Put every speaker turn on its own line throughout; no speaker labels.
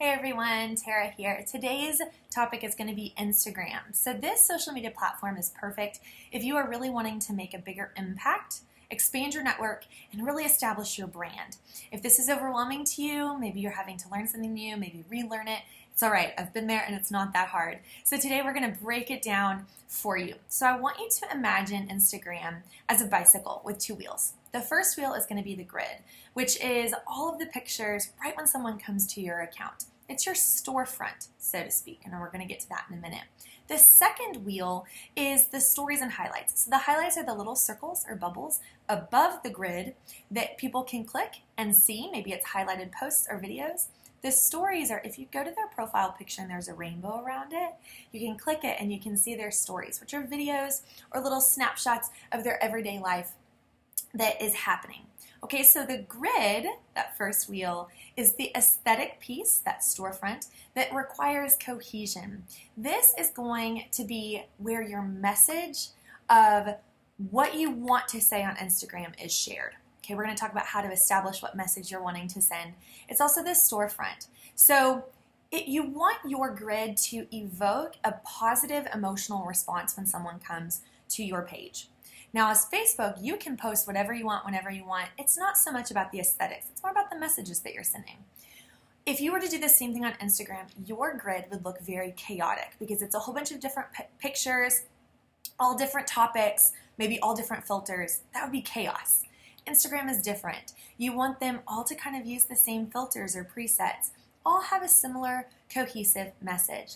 Hey everyone, Tara here. Today's topic is going to be Instagram. So this social media platform is perfect if you are really wanting to make a bigger impact, expand your network, and really establish your brand. If this is overwhelming to you, maybe you're having to learn something new, maybe relearn it, it's all right. I've been there and it's not that hard. So today we're going to break it down for you. So I want you to imagine Instagram as a bicycle with two wheels. The first wheel is going to be the grid, which is all of the pictures right when someone comes to your account. It's your storefront, so to speak, and we're going to get to that in a minute. The second wheel is the stories and highlights. So the highlights are the little circles or bubbles above the grid that people can click and see. Maybe it's highlighted posts or videos. The stories are, if you go to their profile picture and there's a rainbow around it, you can click it and you can see their stories, which are videos or little snapshots of their everyday life that is happening. Okay, so the grid, that first wheel, is the aesthetic piece, that storefront, that requires cohesion. This is going to be where your message of what you want to say on Instagram is shared. Okay, we're going to talk about how to establish what message you're wanting to send. It's also the storefront. So you want your grid to evoke a positive emotional response when someone comes to your page. Now, as Facebook, you can post whatever you want, whenever you want. It's not so much about the aesthetics. It's more about the messages that you're sending. If you were to do the same thing on Instagram, your grid would look very chaotic because it's a whole bunch of different pictures, all different topics, maybe all different filters. That would be chaos. Instagram is different. You want them all to kind of use the same filters or presets, all have a similar cohesive message.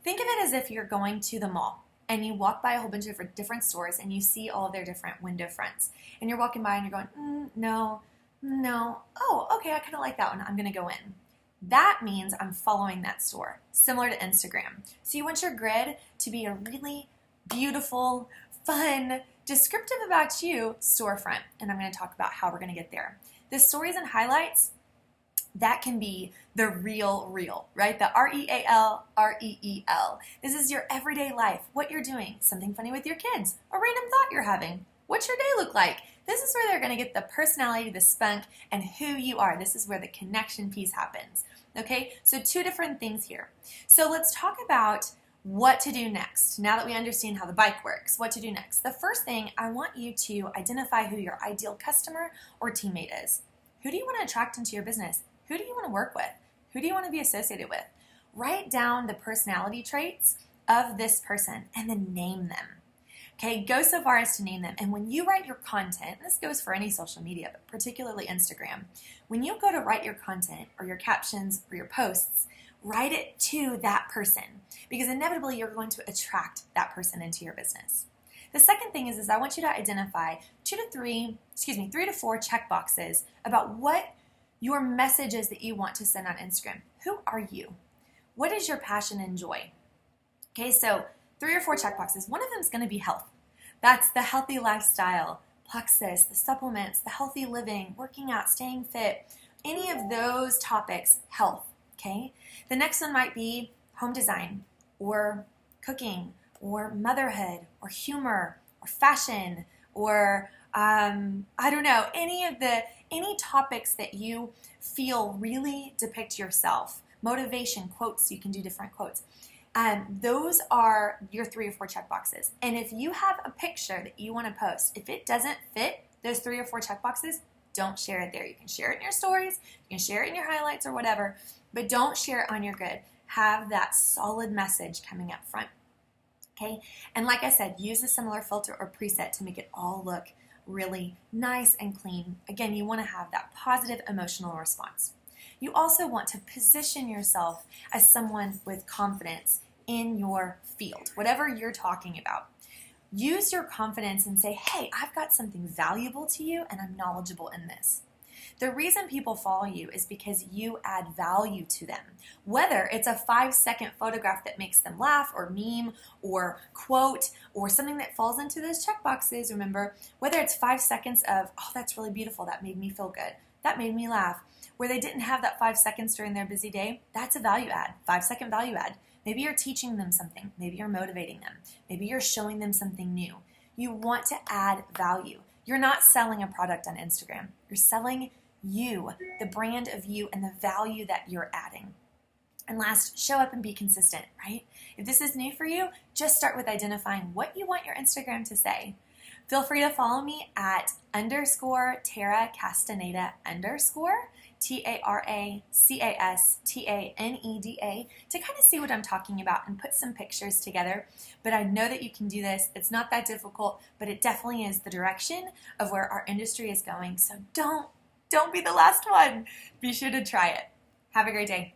Think of it as if you're going to the mall and you walk by a whole bunch of different stores and you see all of their different window fronts. And you're walking by and you're going, no, oh, okay, I kind of like that one. I'm going to go in. That means I'm following that store, similar to Instagram. So you want your grid to be a really beautiful, fun, descriptive about you storefront. And I'm going to talk about how we're going to get there. The stories and highlights, that can be the real, right? The REAL, REEL. This is your everyday life, what you're doing, something funny with your kids, a random thought you're having. What's your day look like? This is where they're going to get the personality, the spunk, and who you are. This is where the connection piece happens. Okay, so two different things here. So let's talk about what to do next. Now that we understand how the bike works, what to do next. The first thing, I want you to identify who your ideal customer or teammate is. Who do you want to attract into your business? Who do you want to work with? Who do you want to be associated with? Write down the personality traits of this person and then name them. Okay, go so far as to name them. And when you write your content, this goes for any social media, but particularly Instagram, when you go to write your content or your captions or your posts, write it to that person because inevitably you're going to attract that person into your business. The second thing is I want you to identify 3 to 4 check boxes about what your messages that you want to send on Instagram. Who are you? What is your passion and joy? Okay, so 3 or 4 check boxes. One of them is going to be health. That's the healthy lifestyle, plexus, the supplements, the healthy living, working out, staying fit, any of those topics, health, okay? The next one might be home design or cooking or motherhood or humor or fashion or I don't know, any topics that you feel really depict yourself. Motivation, quotes, you can do different quotes. Those are your 3 or 4 check boxes. And if you have a picture that you want to post, if it doesn't fit those 3 or 4 check boxes, don't share it there. You can share it in your stories, you can share it in your highlights or whatever, but don't share it on your grid. Have that solid message coming up front. Okay? And like I said, use a similar filter or preset to make it all look really nice and clean. Again, you want to have that positive emotional response. You also want to position yourself as someone with confidence in your field, whatever you're talking about. Use your confidence and say, hey, I've got something valuable to you and I'm knowledgeable in this. The reason people follow you is because you add value to them. Whether it's a 5-second photograph that makes them laugh or meme or quote or something that falls into those check boxes, remember, whether it's 5 seconds of, oh, that's really beautiful, that made me feel good, that made me laugh, where they didn't have that 5 seconds during their busy day, that's a value add, 5-second value add. Maybe you're teaching them something, maybe you're motivating them, maybe you're showing them something new. You want to add value. You're not selling a product on Instagram, you're selling you, the brand of you, and the value that you're adding. And last, show up and be consistent, right? If this is new for you, just start with identifying what you want your Instagram to say. Feel free to follow me at _Tara Castaneda _TaraCastaneda to kind of see what I'm talking about and put some pictures together. But I know that you can do this. It's not that difficult, but it definitely is the direction of where our industry is going. So don't be the last one. Be sure to try it. Have a great day.